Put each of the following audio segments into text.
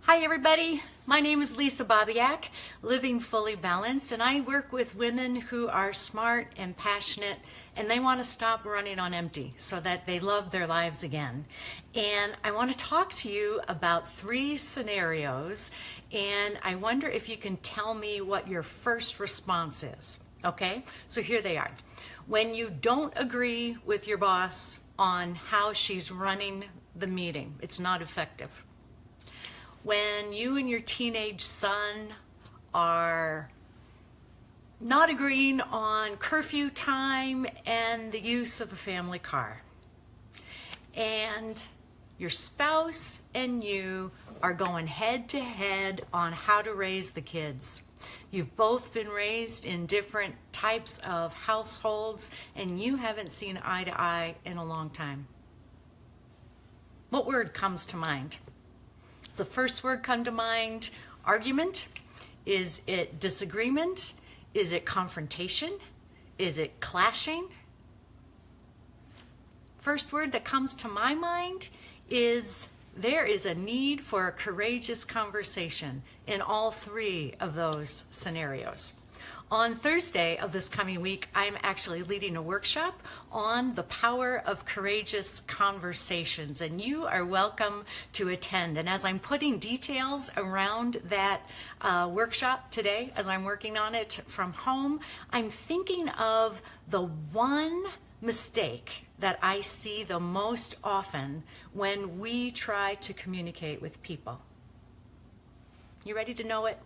Hi everybody, my name is Lisa Babiak, Living Fully Balanced, and I work with women who are smart and passionate and they want to stop running on empty so that they love their lives again. And I want to talk to you about 3 scenarios, and I wonder if you can tell me what your first response is. Okay, so here they are. When you don't agree with your boss on how she's running the meeting, it's not effective. When you and your teenage son are not agreeing on curfew time and the use of the family car, and your spouse and you are going head to head on how to raise the kids. You've both been raised in different types of households and you haven't seen eye to eye in a long time. What word comes to mind? Does the first word come to mind argument? Is it disagreement? Is it confrontation? Is it clashing? First word that comes to my mind is there is a need for a courageous conversation in all 3 of those scenarios. On Thursday of this coming week, I'm actually leading a workshop on the power of courageous conversations, and you are welcome to attend. And as I'm putting details around that workshop today, as I'm working on it from home, I'm thinking of the one mistake that I see the most often when we try to communicate with people. You ready to know it?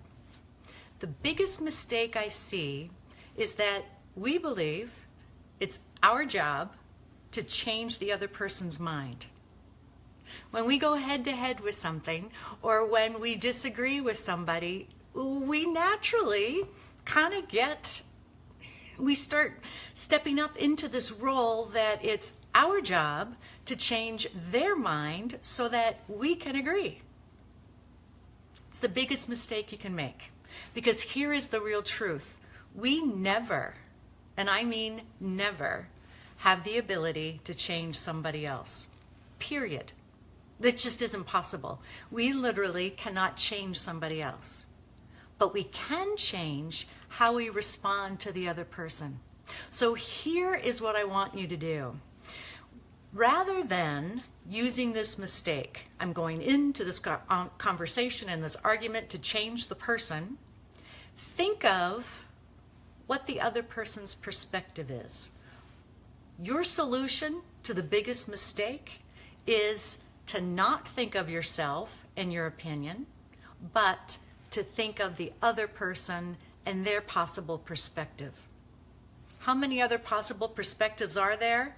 The biggest mistake I see is that we believe it's our job to change the other person's mind. When we go head to head with something, or when we disagree with somebody, we naturally we start stepping up into this role that it's our job to change their mind so that we can agree. It's the biggest mistake you can make. Because here is the real truth. We never, and I mean never, have the ability to change somebody else. Period. That just isn't possible. We literally cannot change somebody else. But we can change how we respond to the other person. So here is what I want you to do. Rather than using this mistake, I'm going into this conversation and this argument to change the person, think of what the other person's perspective is. Your solution to the biggest mistake is to not think of yourself and your opinion, but to think of the other person and their possible perspective. How many other possible perspectives are there?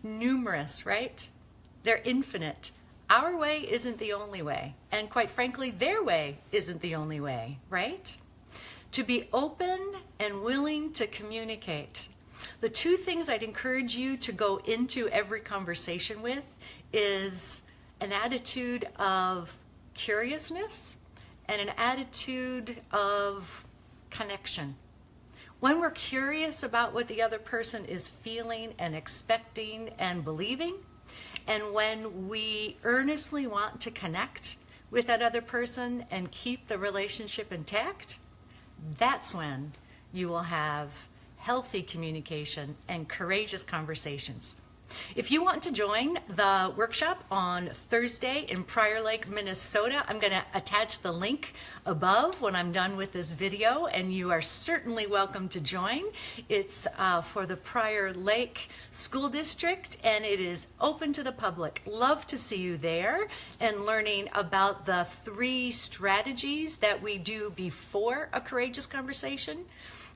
Numerous, right? They're infinite. Our way isn't the only way. And quite frankly, their way isn't the only way, right? To be open and willing to communicate. The 2 things I'd encourage you to go into every conversation with is an attitude of curiousness and an attitude of connection. When we're curious about what the other person is feeling and expecting and believing, and when we earnestly want to connect with that other person and keep the relationship intact, that's when you will have healthy communication and courageous conversations. If you want to join the workshop on Thursday in Prior Lake, Minnesota, I'm going to attach the link above when I'm done with this video, and you are certainly welcome to join. It's for the Prior Lake School District, and it is open to the public. Love to see you there and learning about the 3 strategies that we do before a courageous conversation,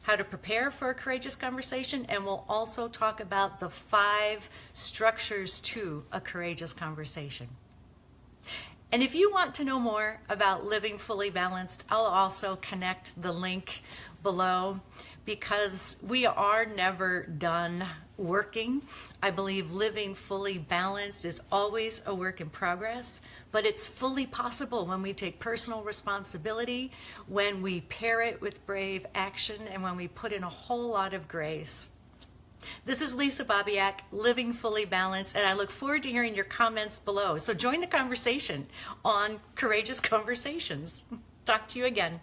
how to prepare for a courageous conversation, and we'll also talk about the 5 structures to a courageous conversation. And if you want to know more about Living Fully Balanced, I'll also connect the link below, because we are never done working. I believe living fully balanced is always a work in progress, but it's fully possible when we take personal responsibility, when we pair it with brave action, and when we put in a whole lot of grace. This is Lisa Babiak, Living Fully Balanced, and I look forward to hearing your comments below. So join the conversation on Courageous Conversations. Talk to you again.